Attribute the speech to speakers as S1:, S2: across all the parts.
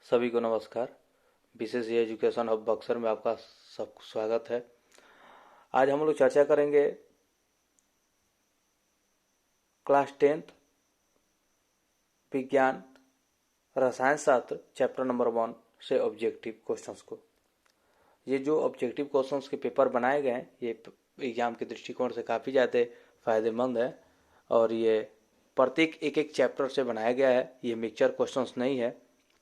S1: सभी को नमस्कार। बीसीसी एजुकेशन हब बक्सर में आपका सब स्वागत है। आज हम लोग चर्चा करेंगे क्लास 10th विज्ञान रसायन शास्त्र चैप्टर नंबर 1 से ऑब्जेक्टिव क्वेश्चंस को। ये जो ऑब्जेक्टिव क्वेश्चंस के पेपर बनाए गए हैं ये एग्जाम के दृष्टिकोण से काफ़ी ज़्यादा फ़ायदेमंद है और ये प्रत्येक एक चैप्टर से बनाया गया है। ये मिक्सचर क्वेश्चंस नहीं है,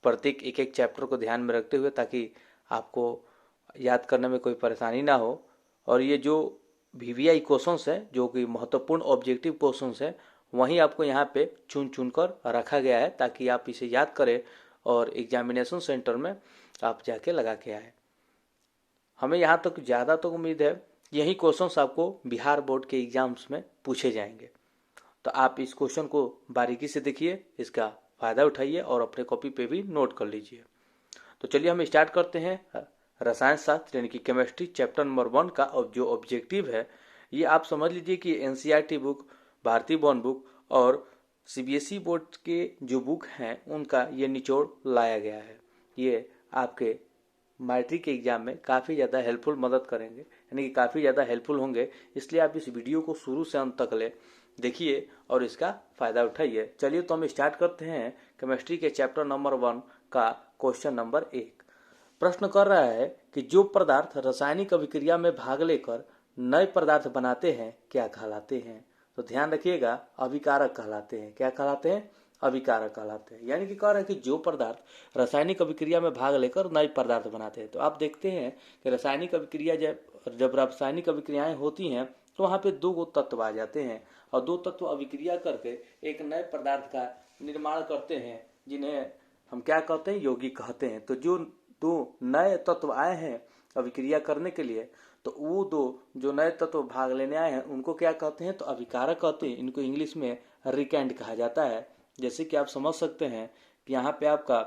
S1: प्रत्येक एक चैप्टर को ध्यान में रखते हुए ताकि आपको याद करने में कोई परेशानी ना हो। और ये जो वीवीआई क्वेश्चंस है जो कि महत्वपूर्ण ऑब्जेक्टिव क्वेश्चंस है वहीं आपको यहाँ पे चुन कर रखा गया है ताकि आप इसे याद करें और एग्जामिनेशन सेंटर में आप जाके लगा के आए। हमें यहाँ तक ज़्यादा तक उम्मीद है यही क्वेश्चंस आपको बिहार बोर्ड के एग्जाम्स में पूछे जाएंगे, तो आप इस क्वेश्चन को बारीकी से देखिए, इसका फ़ायदा उठाइए और अपने कॉपी पे भी नोट कर लीजिए। तो चलिए हम स्टार्ट करते हैं रसायन शास्त्र यानी कि केमिस्ट्री चैप्टर नंबर 1 का जो ऑब्जेक्टिव है ये आप समझ लीजिए कि एनसीईआरटी बुक, भारतीय बोर्ड बुक और सीबीएसई बोर्ड के जो बुक हैं उनका ये निचोड़ लाया गया है। ये आपके मैट्रिक के एग्जाम में काफ़ी ज़्यादा हेल्पफुल मदद करेंगे, यानी कि काफ़ी ज़्यादा हेल्पफुल होंगे। इसलिए आप इस वीडियो को शुरू से अंत तक ले देखिए और इसका फ़ायदा उठाइए। चलिए तो हम स्टार्ट करते हैं केमिस्ट्री के चैप्टर नंबर 1 का क्वेश्चन नंबर 1। प्रश्न कर रहा है कि जो पदार्थ रासायनिक अभिक्रिया में भाग लेकर नए पदार्थ बनाते हैं क्या कहलाते हैं? तो ध्यान रखिएगा, अभिकारक कहलाते हैं। क्या कहलाते हैं? अभिकारक कहलाते हैं। यानी कि कह रहे हैं कि जो पदार्थ रासायनिक अभिक्रिया में भाग लेकर नए पदार्थ बनाते हैं। तो आप देखते हैं कि रासायनिक अभिक्रिया जब रासायनिक अभिक्रियाएं होती हैं तो वहाँ पे दो तत्व आ जाते हैं और दो तत्व अभिक्रिया करके एक नए पदार्थ का निर्माण करते हैं जिन्हें हम क्या कहते हैं? यौगिक कहते हैं। तो जो दो नए तत्व आए हैं अभिक्रिया करने के लिए तो वो दो जो नए तत्व भाग लेने आए हैं उनको क्या कहते हैं? तो अभिकारक कहते हैं। इनको इंग्लिश में रिकेंट कहा जाता है। जैसे कि आप समझ सकते हैं कि यहाँ पे आपका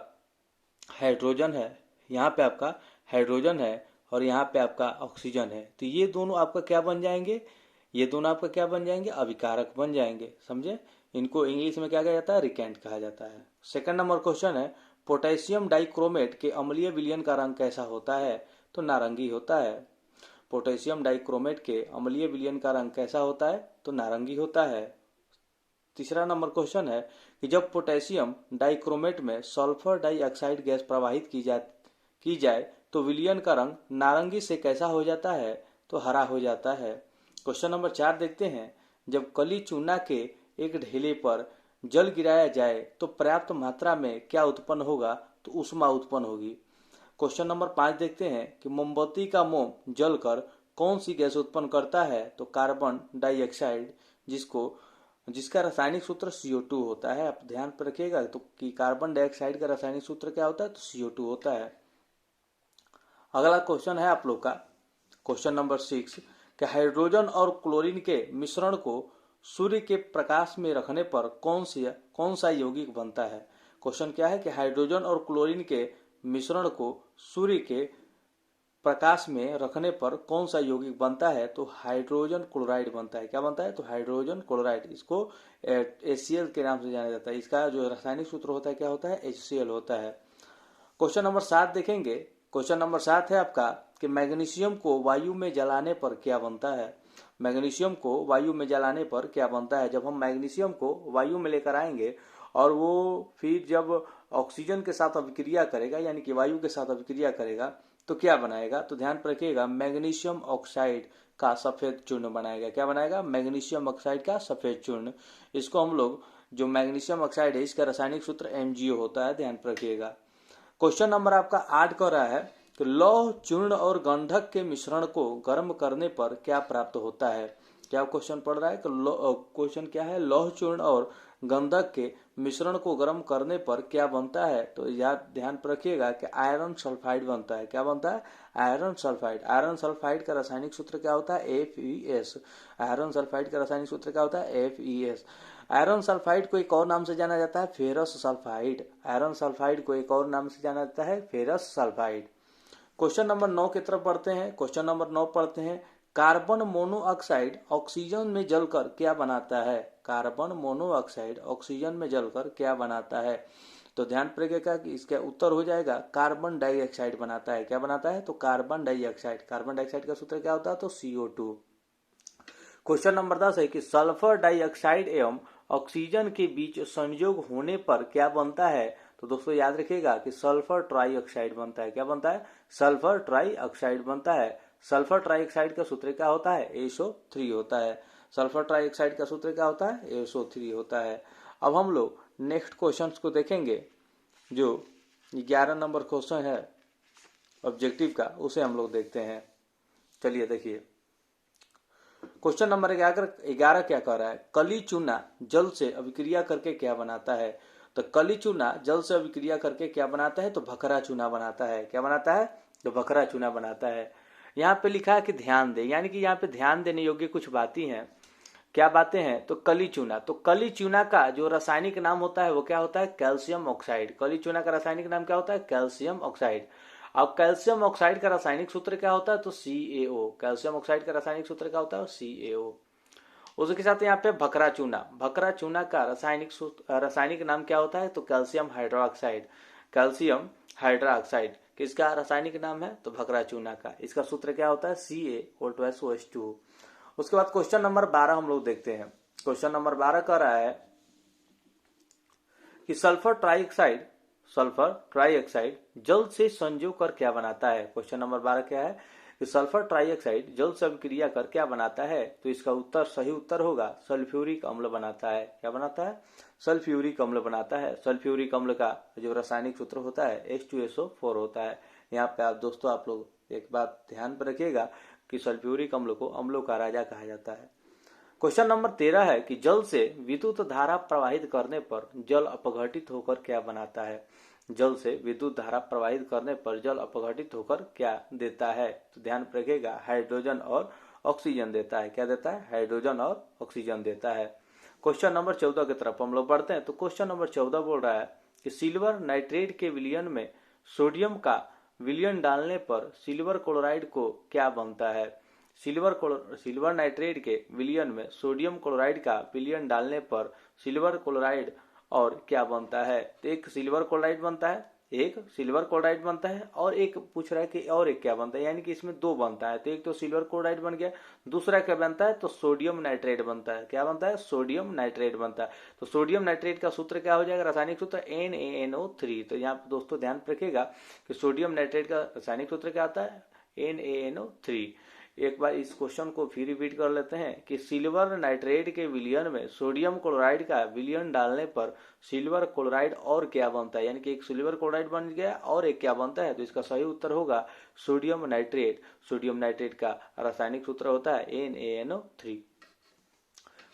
S1: हाइड्रोजन है, यहाँ पे आपका हाइड्रोजन है और यहाँ पे आपका ऑक्सीजन है। तो ये दोनों आपका क्या बन जाएंगे? ये दोनों आपका क्या बन जाएंगे? अभिकारक बन जाएंगे। समझे? इनको इंग्लिश में क्या कहा जाता है? रिकेंट कहा जाता है। सेकंड नंबर क्वेश्चन है पोटेशियम डाइक्रोमेट के अम्लीय विलयन का रंग कैसा होता है? तो नारंगी होता है। पोटेशियम डाइक्रोमेट के अम्लीय विलयन का रंग कैसा होता है? तो नारंगी होता है। तीसरा नंबर क्वेश्चन है कि जब पोटेशियम डाइक्रोमेट में सल्फर डाइऑक्साइड गैस प्रवाहित की जाए तो विलयन का रंग नारंगी से कैसा हो जाता है? तो हरा हो जाता है। क्वेश्चन नंबर 4 देखते हैं जब कली चूना के एक ढेले पर जल गिराया जाए तो पर्याप्त मात्रा में क्या उत्पन्न होगा? तो ऊष्मा उत्पन्न होगी। क्वेश्चन नंबर 5 देखते हैं कि मोमबत्ती का मोम जलकर कौन सी गैस उत्पन्न करता है? तो कार्बन डाइऑक्साइड, जिसका रासायनिक सूत्र CO2 होता है। आप ध्यान पर रखिएगा तो कि कार्बन डाइऑक्साइड का रासायनिक सूत्र क्या होता है? तो CO2 होता है। अगला क्वेश्चन है आप लोग का क्वेश्चन नंबर 6 कि हाइड्रोजन और क्लोरीन के मिश्रण को सूर्य के प्रकाश में रखने पर कौन सा यौगिक बनता है? क्वेश्चन क्या है कि हाइड्रोजन और क्लोरीन के मिश्रण को सूर्य के प्रकाश में रखने पर कौन सा यौगिक बनता है? तो हाइड्रोजन क्लोराइड बनता है। क्या बनता है? तो हाइड्रोजन क्लोराइड। इसको HCl के नाम से जाना जाता है। इसका जो रासायनिक सूत्र होता है क्या होता है? HCl होता है। क्वेश्चन नंबर 7 देखेंगे। क्वेश्चन नंबर 7 है आपका कि मैग्नीशियम को वायु में जलाने पर क्या बनता है? मैग्नीशियम को वायु में जलाने पर क्या बनता है? जब हम मैग्नीशियम को वायु में लेकर आएंगे और वो फिर जब ऑक्सीजन के साथ अभिक्रिया करेगा यानी कि वायु के साथ अभिक्रिया करेगा तो क्या बनाएगा? तो ध्यान पर रखिएगा, मैग्नीशियम ऑक्साइड का सफेद चूर्ण बनाएगा। क्या बनाएगा? मैग्नीशियम ऑक्साइड का सफेद चूर्ण। इसको हम लोग जो मैग्नीशियम ऑक्साइड है इसका रासायनिक सूत्र MgO होता है। ध्यान पर रखिएगा। क्वेश्चन नंबर आपका 8 कर रहा है कि लौह चूर्ण और गंधक के मिश्रण को गर्म करने पर क्या प्राप्त होता है? क्या क्वेश्चन पढ़ रहा है कि क्वेश्चन क्या है? लौह चूर्ण और गंधक के मिश्रण को गर्म करने पर क्या बनता है? तो याद ध्यान पर रखिएगा कि आयरन सल्फाइड बनता है। क्या बनता है? Iron sulphide. आयरन सल्फाइड का रासायनिक सूत्र क्या होता है? FeS। आयरन सल्फाइड का रासायनिक सूत्र क्या होता है? FeS। आयरन सल्फाइड को एक और नाम से जाना जाता है फेरस सल्फाइड। आयरन सल्फाइड को एक और नाम से जाना जाता है फेरस सल्फाइड। क्वेश्चन नंबर 9 की तरफ बढ़ते हैं। क्वेश्चन नंबर 9 पढ़ते हैं कार्बन मोनोऑक्साइड ऑक्सीजन में जलकर क्या बनाता है? कार्बन मोनोऑक्साइड ऑक्सीजन में जलकर क्या बनाता है? तो ध्यान रखिएगा कि इसका उत्तर हो जाएगा कार्बन डाइऑक्साइड बनाता है। क्या बनाता है? तो कार्बन डाइऑक्साइड। कार्बन डाइऑक्साइड का सूत्र क्या होता है? तो CO2। क्वेश्चन नंबर 10 है कि सल्फर डाइऑक्साइड एवं ऑक्सीजन के बीच संयोग होने पर क्या बनता है? तो दोस्तों याद रखिएगा कि सल्फर ट्राइऑक्साइड बनता है। क्या बनता है? सल्फर ट्राइऑक्साइड बनता है। सल्फर ट्राइऑक्साइड का सूत्र क्या होता है? SO3 होता है। सल्फर ट्राइऑक्साइड का सूत्र क्या होता है? SO3 होता है। अब हम लोग नेक्स्ट क्वेश्चन को देखेंगे, जो 11 नंबर क्वेश्चन है ऑब्जेक्टिव का, उसे हम लोग देखते हैं। चलिए देखिए, क्वेश्चन नंबर 11 क्या कह रहा है? कली चूना जल से अभिक्रिया करके क्या बनाता है? तो कली चूना जल से अभिक्रिया करके क्या बनाता है? तो भखरा चूना बनाता है। क्या बनाता है? तो भखरा चूना बनाता है। यहाँ पे लिखा है कि ध्यान दे, यानी कि यहाँ पे ध्यान देने योग्य कुछ बातें हैं। क्या बातें हैं? तो कली चूना। तो कली चूना का जो रासायनिक नाम होता है वो क्या होता है? Calcium oxide. कली चूना का रासायनिक नाम क्या होता है? Calcium oxide. अब कैल्शियम ऑक्साइड का रासायनिक सूत्र क्या होता है? तो CaO। कैल्शियम ऑक्साइड का रासायनिक सूत्र क्या होता है? CaO। उसके साथ यहाँ पे भखरा चूना। भखरा चूना का रासायनिक नाम क्या होता है? तो कैल्शियम हाइड्रोक्साइड। कैल्शियम हाइड्रोक्साइड किसका रासायनिक नाम है? तो भखरा चूना का। इसका सूत्र क्या होता है? CaO2। उसके बाद क्वेश्चन नंबर 12 हम लोग देखते हैं। क्वेश्चन नंबर 12 कह रहा है कि सल्फर ट्राइऑक्साइड जल से संजो कर क्या बनाता है? क्वेश्चन नंबर 12 क्या है कि सल्फर ट्राइऑक्साइड जल से अभिक्रिया कर क्या बनाता है? तो इसका उत्तर सही उत्तर होगा सल्फ्यूरिक अम्ल बनाता है। क्या बनाता है? सल्फ्यूरिक अम्ल बनाता है। सल्फ्यूरिक अम्ल का जो रासायनिक सूत्र होता है H2SO4 होता है। यहाँ पे आप दोस्तों आप लोग एक बात ध्यान पर रखिएगा कि सल्फ्यूरिक अम्ल को अम्लों का राजा कहा जाता है। क्वेश्चन नंबर 13 है कि जल से विद्युत धारा प्रवाहित करने पर जल अपघटित होकर क्या बनाता है? जल से विद्युत धारा प्रवाहित करने पर जल अपघटित होकर क्या देता है? तो ध्यान रखिएगा हाइड्रोजन और ऑक्सीजन देता है। क्या देता है? हाइड्रोजन और ऑक्सीजन देता है। क्वेश्चन नंबर 14 की तरफ हम लोग बढ़ते हैं। तो क्वेश्चन नंबर 14 बोल रहा है कि सिल्वर नाइट्रेट के विलयन में सोडियम का विलयन डालने पर सिल्वर क्लोराइड को क्या बनता है? सिल्वर नाइट्रेट के विलयन में सोडियम क्लोराइड का विलयन डालने पर सिल्वर क्लोराइड और क्या बनता है? तो एक सिल्वर क्लोराइड बनता है, एक सिल्वर क्लोराइड बनता है, और एक पूछ रहा है कि और एक क्या बनता है, यानी कि इसमें दो बनता है। तो एक तो सिल्वर क्लोराइड बन गया, दूसरा क्या बनता है? तो सोडियम नाइट्रेट बनता है। क्या बनता है? सोडियम नाइट्रेट बनता है। तो सोडियम नाइट्रेट का सूत्र क्या हो जाएगा? रासायनिक सूत्र NaNO3। तो यहाँ पे दोस्तों ध्यान रखिएगा कि सोडियम नाइट्रेट का रासायनिक सूत्र क्या आता है? NaNO3। एक बार इस क्वेश्चन को फिर रिपीट कर लेते हैं कि सिल्वर नाइट्रेट के विलयन में सोडियम क्लोराइड का विलयन डालने पर सिल्वर क्लोराइड और क्या बनता है, यानी कि एक सिल्वर क्लोराइड बन गया और एक क्या बनता है? तो इसका सही उत्तर होगा सोडियम नाइट्रेट। सोडियम नाइट्रेट का रासायनिक सूत्र होता है NaNO3।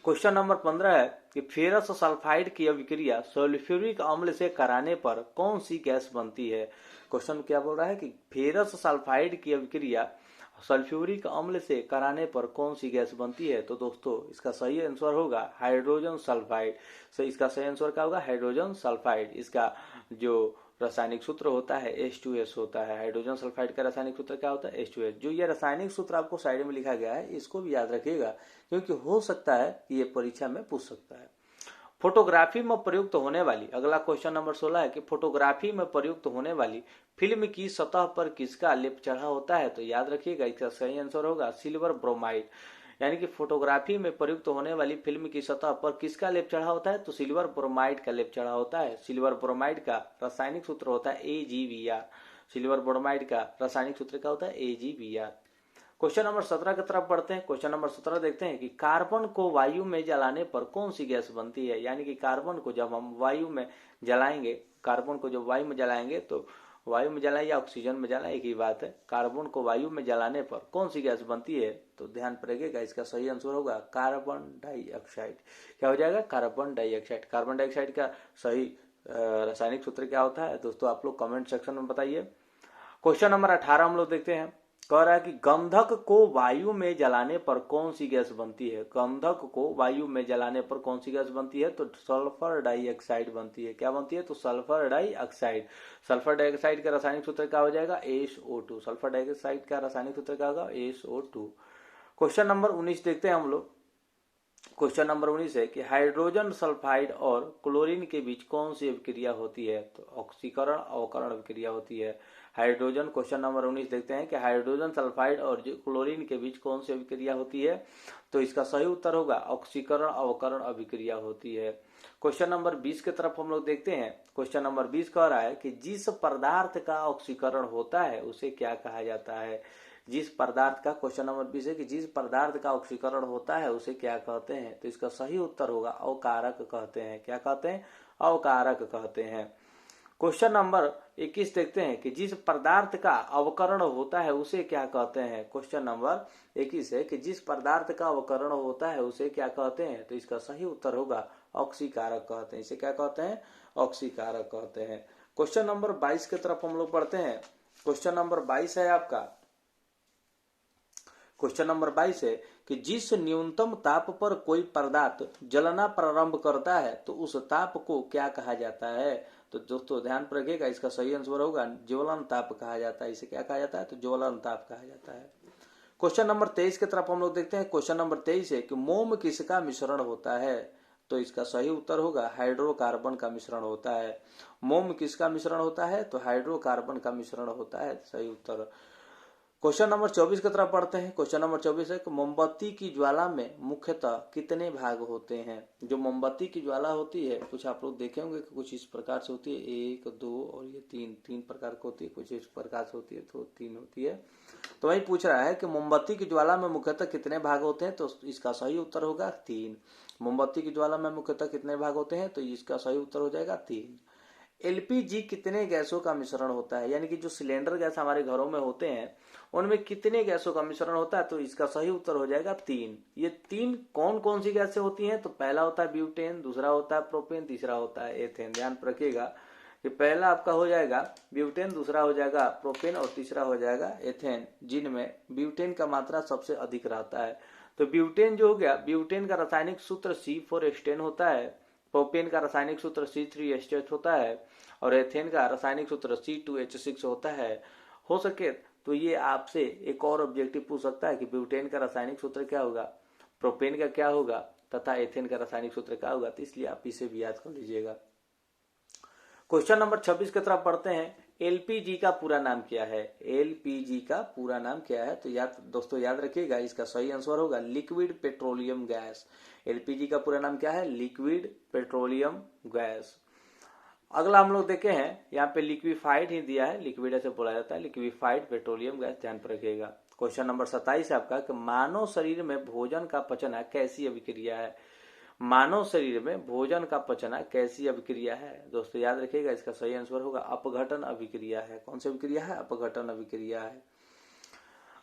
S1: क्वेश्चन नंबर 15 है कि फेरस सल्फाइड की अभिक्रिया सल्फ्यूरिक अम्ल से कराने पर कौन सी गैस बनती है? क्वेश्चन क्या बोल रहा है कि फेरस सल्फाइड की अभिक्रिया सल्फ्यूरिक अम्ल से कराने पर कौन सी गैस बनती है? तो दोस्तों इसका सही आंसर होगा हाइड्रोजन सल्फाइड। सही, इसका सही आंसर क्या होगा? Hydrogen sulphide. इसका जो रासायनिक सूत्र होता है H2S होता है। हाइड्रोजन सल्फाइड का रासायनिक सूत्र क्या होता है? H2S। जो ये रासायनिक सूत्र आपको साइड में लिखा गया है इसको भी याद रखिएगा, क्योंकि हो सकता है कि ये परीक्षा में पूछ सकता है। फोटोग्राफी में प्रयुक्त होने वाली, अगला क्वेश्चन नंबर 16 है कि फोटोग्राफी में प्रयुक्त होने वाली फिल्म की सतह पर किसका लेप चढ़ा होता है? तो याद रखिएगा इसका सही आंसर होगा सिल्वर ब्रोमाइड। यानी कि फोटोग्राफी में प्रयुक्त होने वाली फिल्म की सतह पर किसका लेप चढ़ा होता है? तो सिल्वर ब्रोमाइड का लेप चढ़ा होता है। सिल्वर ब्रोमाइड का रासायनिक सूत्र होता है AgBr। सिल्वर ब्रोमाइड का रासायनिक सूत्र क्या होता है? AgBr। क्वेश्चन नंबर 17 की तरफ बढ़ते हैं। क्वेश्चन नंबर 17 देखते हैं कि कार्बन को वायु में जलाने पर कौन सी गैस बनती है? यानी कि कार्बन को जब हम वायु में जलाएंगे, कार्बन को जब वायु में जलाएंगे, तो वायु में जलाएं या ऑक्सीजन में जलाएं एक ही बात है। कार्बन को वायु में जलाने पर कौन सी गैस बनती है? तो ध्यान रखिएगा इसका सही आंसर होगा कार्बन डाइऑक्साइड। क्या हो जाएगा? Carbon dioxide. कार्बन डाइऑक्साइड का सही रासायनिक सूत्र क्या होता है दोस्तों? आप लोग कमेंट सेक्शन में बताइए। क्वेश्चन नंबर 18 हम लोग देखते हैं। कह रहा है कि गंधक को वायु में जलाने पर कौन सी गैस बनती है? गंधक को वायु में जलाने पर कौन सी गैस बनती है? तो सल्फर डाइऑक्साइड बनती है। क्या बनती है? तो सल्फर डाइऑक्साइड। सल्फर डाइऑक्साइड का रासायनिक सूत्र क्या हो जाएगा? SO2। सल्फर डाइऑक्साइड का रासायनिक सूत्र क्या होगा? SO2। क्वेश्चन नंबर 19 देखते हैं हम लोग। क्वेश्चन नंबर 19 है कि हाइड्रोजन सल्फाइड और क्लोरीन के बीच कौन सी अभिक्रिया होती है? तो ऑक्सीकरण अवकरण अभिक्रिया होती है। हाइड्रोजन, क्वेश्चन नंबर 19 देखते हैं कि हाइड्रोजन सल्फाइड और क्लोरीन के बीच कौन सी अभिक्रिया होती है? तो इसका सही उत्तर होगा ऑक्सीकरण अवकरण अभिक्रिया होती है। क्वेश्चन नंबर 20 की तरफ हम लोग देखते हैं। क्वेश्चन नंबर 20 कह रहा है कि जिस पदार्थ का ऑक्सीकरण होता है उसे क्या कहा जाता है? जिस पदार्थ का, क्वेश्चन नंबर 20 है कि जिस पदार्थ का ऑक्सीकरण होता है उसे क्या कहते हैं? तो इसका सही उत्तर होगा अवकारक कहते हैं। क्या कहते हैं? अवकारक कहते हैं। क्वेश्चन नंबर 21 देखते हैं कि जिस पदार्थ का अवकरण होता है उसे क्या कहते हैं? क्वेश्चन नंबर 21 है कि जिस पदार्थ का अवकरण होता है उसे क्या कहते हैं? तो इसका सही उत्तर होगा ऑक्सीकारक कहते हैं। इसे क्या कहते हैं? ऑक्सीकारक कहते हैं। क्वेश्चन नंबर 22 की तरफ हम लोग पढ़ते हैं। क्वेश्चन नंबर 22 है आपका, क्वेश्चन नंबर 22 है कि जिस न्यूनतम ताप पर कोई पदार्थ जलना प्रारंभ करता है तो उस ताप को क्या कहा जाता है? तो दोस्तों ध्यान रखिएगा, इसका सही आंसर होगा ज्वलन ताप कहा जाता है। इसे क्या कहा जाता है? तो ज्वलन ताप कहा जाता है। क्वेश्चन नंबर 23 की तरफ हम लोग देखते हैं। क्वेश्चन नंबर 23 है कि मोम किसका मिश्रण होता है? तो इसका सही उत्तर होगा हाइड्रोकार्बन का मिश्रण होता है। मोम किसका मिश्रण होता है? तो हाइड्रोकार्बन का मिश्रण होता है, सही उत्तर। क्वेश्चन नंबर 24 की तरफ पढ़ते हैं। क्वेश्चन नंबर 24 है कि मोमबत्ती की ज्वाला में मुख्यतः कितने भाग होते हैं? जो मोमबत्ती की ज्वाला होती है, कुछ आप लोग देखे होंगे कि कुछ इस प्रकार से होती है, 1 2 और ये 3 प्रकार की होती है, कुछ इस प्रकार से होती है, तो 3 होती है। तो वही पूछ रहा है कि मोमबत्ती की ज्वाला में मुख्यतः कितने भाग होते हैं? तो इसका सही उत्तर होगा 3। मोमबत्ती की ज्वाला में मुख्यतः कितने भाग होते हैं? तो इसका सही उत्तर हो जाएगा 3। एलपीजी कितने गैसों का मिश्रण होता है? यानी कि जो सिलेंडर गैस हमारे घरों में होते हैं उनमें कितने गैसों का मिश्रण होता है? तो इसका सही उत्तर हो जाएगा 3। ये 3 कौन कौन सी गैसें होती हैं? तो पहला होता है ब्यूटेन, दूसरा होता है प्रोपेन, तीसरा होता है एथेन। ध्यान रखिएगा कि पहला आपका हो जाएगा ब्यूटेन, दूसरा हो जाएगा प्रोपेन और तीसरा हो जाएगा एथेन, जिनमें ब्यूटेन का मात्रा सबसे अधिक रहता है। तो ब्यूटेन जो हो गया, ब्यूटेन का रासायनिक सूत्र C4H10 होता है, प्रोपेन का रासायनिक सूत्र C3H8 होता है और एथेन का रासायनिक सूत्र C2H6 होता है। हो सके तो ये आपसे एक और ऑब्जेक्टिव पूछ सकता है कि ब्यूटेन का रासायनिक सूत्र क्या होगा, प्रोपेन का क्या होगा तथा एथेन का रासायनिक सूत्र क्या होगा। तो इसलिए आप इसे भी याद कर लीजिएगा। क्वेश्चन नंबर 26 की तरफ पढ़ते हैं। एलपीजी का पूरा नाम क्या है? एलपीजी का पूरा नाम क्या है? तो दोस्तों याद रखिएगा, इसका सही आंसर होगा लिक्विड पेट्रोलियम गैस। एलपीजी का पूरा नाम क्या है? Liquid petroleum gas. अगला हम लोग देखे हैं, यहाँ पे लिक्विफाइड ही दिया है, लिक्विड ऐसे बोला जाता है, लिक्विफाइड पेट्रोलियम गैस, ध्यान रखिएगा। क्वेश्चन नंबर 27 है आपका कि मानव शरीर में भोजन का पचना कैसी अभिक्रिया है? मानव शरीर में भोजन का पचना कैसी अभिक्रिया है? दोस्तों याद रखिएगा, इसका सही आंसर होगा अपघटन अभिक्रिया है। कौन सी अभिक्रिया है? अपघटन अभिक्रिया है।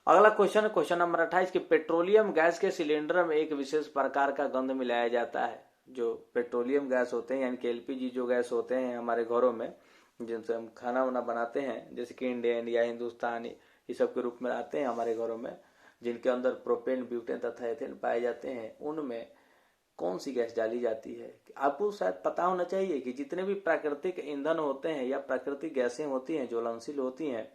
S1: अगला क्वेश्चन, क्वेश्चन नंबर 28 कि पेट्रोलियम गैस के सिलेंडर में एक विशेष प्रकार का गंध मिलाया जाता है। जो पेट्रोलियम गैस होते हैं यानी कि एलपीजी जो गैस होते हैं हमारे घरों में, जिनसे हम खाना वाना बनाते हैं, जैसे कि इंडियन या हिंदुस्तानी ये सब के रूप में आते हैं हमारे घरों में, जिनके अंदर प्रोपेन, ब्यूटेन तथा एथेन पाए जाते हैं, उनमें कौन सी गैस डाली जाती है? आपको शायद पता होना चाहिए कि जितने भी प्राकृतिक ईंधन होते हैं या प्राकृतिक गैसें होती हैं, ज्वलनशील होती हैं,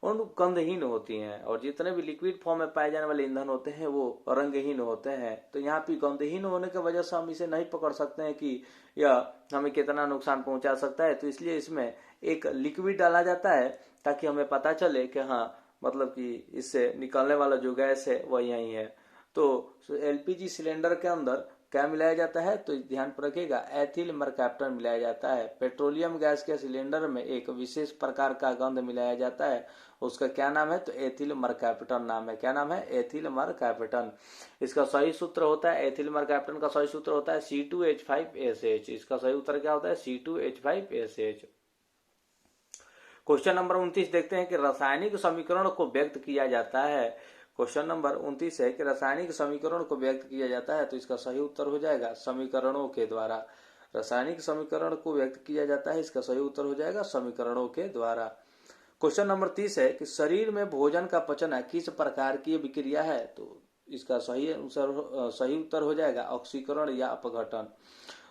S1: उन गंधहीन होती हैं, और जितने भी लिक्विड फॉर्म में पाए जाने वाले ईंधन होते हैं वो रंगहीन होते हैं। तो यहाँ पे गंधहीन होने की वजह से हम इसे नहीं पकड़ सकते हैं कि यह हमें कितना नुकसान पहुंचा सकता है। तो इसलिए इसमें एक लिक्विड डाला जाता है ताकि हमें पता चले कि हाँ, मतलब कि इससे निकलने वाला जो गैस है वह यही है। तो एलपीजी सिलेंडर के अंदर क्या मिलाया जाता है? तो ध्यान रखिएगा, एथिल मरकैप्टन मिलाया जाता है। पेट्रोलियम गैस के सिलेंडर में एक विशेष प्रकार का गंध मिलाया जाता है, उसका क्या नाम है? तो एथिल मरकैप्टन नाम है। क्या नाम है? Ethyl mercaptan. इसका सही सूत्र होता है, एथिल मरकैप्टन का सही सूत्र होता है C2H5SH। इसका सही उत्तर क्या होता है? C2H5SH। क्वेश्चन नंबर 29 देखते हैं कि रासायनिक समीकरण को व्यक्त किया जाता है। क्वेश्चन नंबर 29 है कि रासायनिक समीकरण को व्यक्त किया जाता है। तो इसका सही उत्तर हो जाएगा समीकरणों के द्वारा। रासायनिक समीकरण को व्यक्त किया जाता है, इसका सही उत्तर हो जाएगा समीकरणों के द्वारा। क्वेश्चन नंबर 30 है कि शरीर में भोजन का पचना किस प्रकार की विक्रिया है? तो इसका सही उत्तर हो जाएगा ऑक्सीकरण या अपघटन।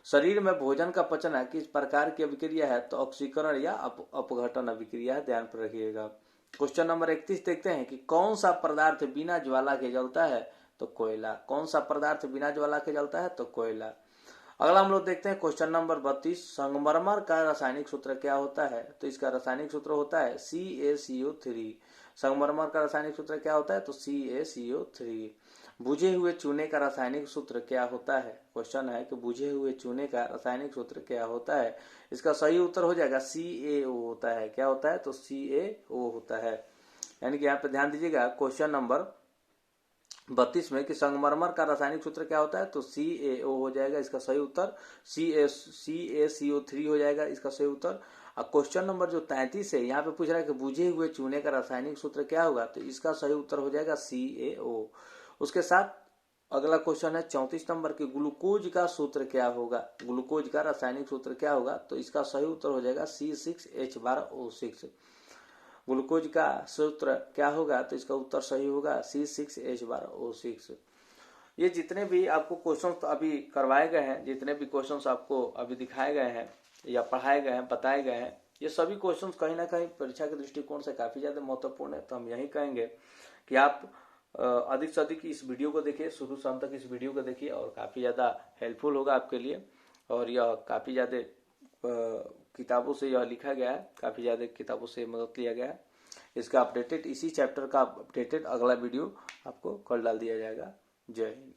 S1: शरीर में भोजन का पचना किस प्रकार की अभिक्रिया है? तो ऑक्सीकरण या अपघटन अभिक्रिया है, ध्यान पर रखिएगा। क्वेश्चन नंबर 31 देखते हैं कि कौन सा पदार्थ बिना ज्वाला के जलता है? तो कोयला। कौन सा पदार्थ बिना ज्वाला के जलता है? तो कोयला। अगला हम लोग देखते हैं क्वेश्चन नंबर 32, संगमरमर का रासायनिक सूत्र क्या होता है? तो इसका रासायनिक सूत्र होता है CaCO3। संगमरमर का रासायनिक सूत्र क्या होता है? तो CaCO3। बुझे हुए चूने का रासायनिक सूत्र क्या होता है? क्वेश्चन है कि बुझे हुए चूने का रासायनिक सूत्र क्या होता है? इसका सही उत्तर हो जाएगा CaO होता है। क्या होता है? तो CaO होता है। यानी कि यहाँ पे ध्यान दीजिएगा क्वेश्चन नंबर 32 में कि संगमरमर का रासायनिक सूत्र क्या होता है? तो CaO हो जाएगा इसका सही उत्तर। CaCO3 हो जाएगा इसका सही उत्तर। अब क्वेश्चन नंबर जो 33 है, यहाँ पे पूछ रहा है कि बुझे हुए चूने का रासायनिक सूत्र क्या होगा? तो इसका सही उत्तर हो जाएगा CaO। उसके साथ अगला क्वेश्चन है 34 नंबर की, ग्लूकोज का सूत्र क्या होगा? ग्लूकोज का रासायनिक सूत्र क्या होगा? तो इसका सही उत्तर हो जाएगा C6H12O6। ग्लूकोज का सूत्र क्या होगा? तो इसका उत्तर सही होगा C6H12O6। ये जितने भी आपको क्वेश्चंस अभी करवाए गए हैं, जितने भी क्वेश्चंस आपको अभी दिखाए गए हैं या पढ़ाए गए हैं, बताए गए हैं, ये सभी क्वेश्चंस कहीं ना कहीं परीक्षा के दृष्टिकोण से काफी ज्यादा महत्वपूर्ण है। तो हम यही कहेंगे कि आप अधिक से अधिक इस वीडियो को देखिए, शुरू से अंत तक इस वीडियो को देखिए और काफी ज्यादा हेल्पफुल होगा आपके लिए। और यह काफी ज्यादा किताबों से यह लिखा गया है, काफी ज्यादा किताबों से मदद लिया गया है। इसका अपडेटेड, इसी चैप्टर का अपडेटेड अगला वीडियो आपको कल डाल दिया जाएगा। जय हिंद।